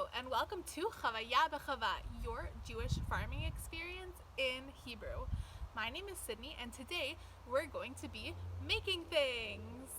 Hello and welcome to Chavaya, your Jewish farming experience in Hebrew. My name is Sydney and today we're going to be making things.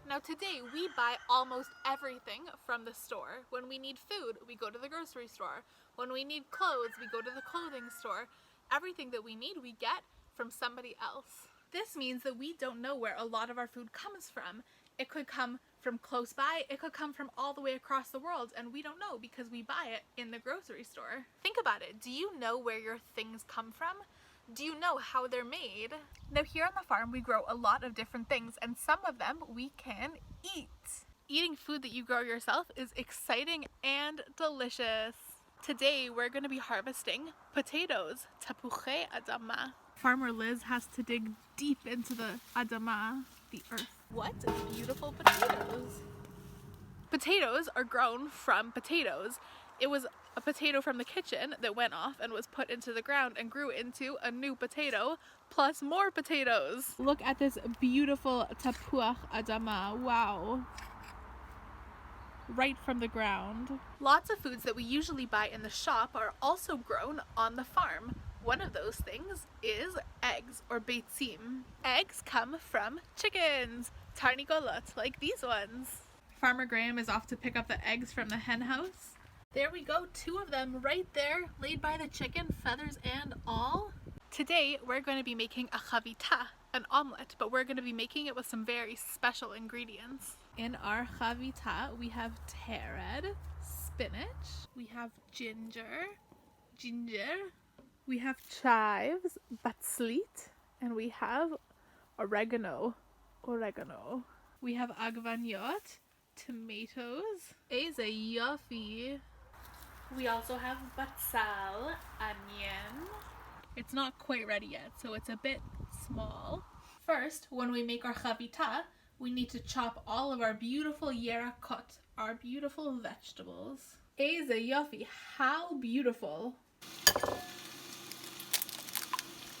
Now today we buy almost everything from the store. When we need food, we go to the grocery store. When we need clothes, we go to the clothing store. Everything that we need, we get from somebody else. This means that we don't know where a lot of our food comes from. It could come from close by, it could come from all the way across the world, and we don't know because we buy it in the grocery store. Think about it. Do you know where your things come from? Do you know how they're made? Now here on the farm we grow a lot of different things and some of them we can eat. Eating food that you grow yourself is exciting and delicious. Today we're going to be harvesting potatoes, tapuche adama. Farmer Liz has to dig deep into the adama, the earth. What beautiful potatoes! Potatoes are grown from potatoes. It was a potato from the kitchen that went off and was put into the ground and grew into a new potato plus more potatoes. Look at this beautiful tapuach adama. Wow. Right from the ground. Lots of foods that we usually buy in the shop are also grown on the farm. One of those things is eggs or beitzim. Eggs come from chickens, tarnigolot, like these ones. Farmer Graham is off to pick up the eggs from the hen house. There we go, 2 of them right there, laid by the chicken, feathers and all. Today we're going to be making a chavita, an omelet, but we're going to be making it with some very special ingredients. In our chavita we have tared, spinach, we have ginger, we have chives, batzlit, and we have oregano. We have agvanyot, tomatoes, eze yofi. We also have batzal, onion. It's not quite ready yet, so it's a bit small. First, when we make our chavita, we need to chop all of our beautiful yerakot, our beautiful vegetables. Eze yofi, how beautiful!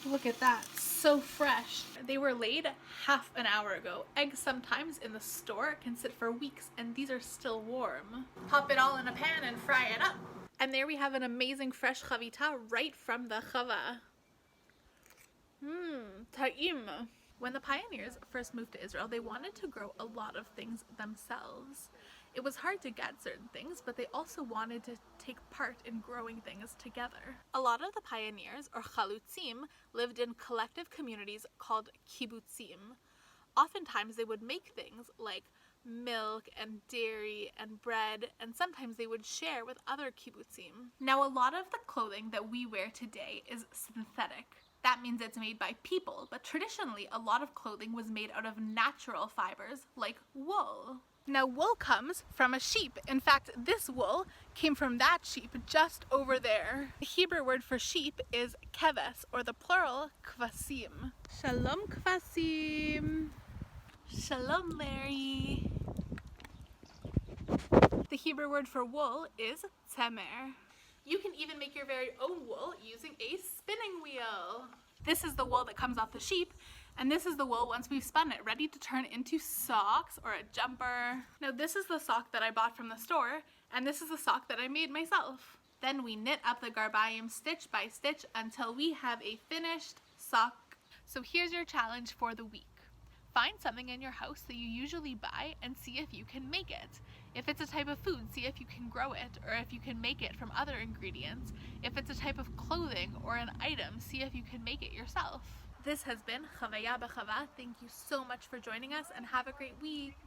Look at that, so fresh. They were laid half an hour ago. Eggs sometimes in the store can sit for weeks and these are still warm. Pop it all in a pan and fry it up. And there we have an amazing fresh chavita right from the chava. Ta'im. When the pioneers first moved to Israel, they wanted to grow a lot of things themselves. It was hard to get certain things, but they also wanted to take part in growing things together. A lot of the pioneers, or chalutzim, lived in collective communities called kibbutzim. Oftentimes they would make things like milk and dairy and bread, and sometimes they would share with other kibbutzim. Now a lot of the clothing that we wear today is synthetic. That means it's made by people, but traditionally a lot of clothing was made out of natural fibers like wool. Now wool comes from a sheep. In fact, this wool came from that sheep just over there. The Hebrew word for sheep is keves, or the plural kvasim. Shalom kvasim. Shalom Larry. The Hebrew word for wool is tzemer. You can even make your very own wool using a spinning wheel. This is the wool that comes off the sheep, and this is the wool once we've spun it, ready to turn into socks or a jumper. Now this is the sock that I bought from the store, and this is the sock that I made myself. Then we knit up the garbayim stitch by stitch until we have a finished sock. So here's your challenge for the week. Find something in your house that you usually buy and see if you can make it. If it's a type of food, see if you can grow it or if you can make it from other ingredients. If it's a type of clothing or an item, see if you can make it yourself. This has been Chavaya. Thank you so much for joining us and have a great week.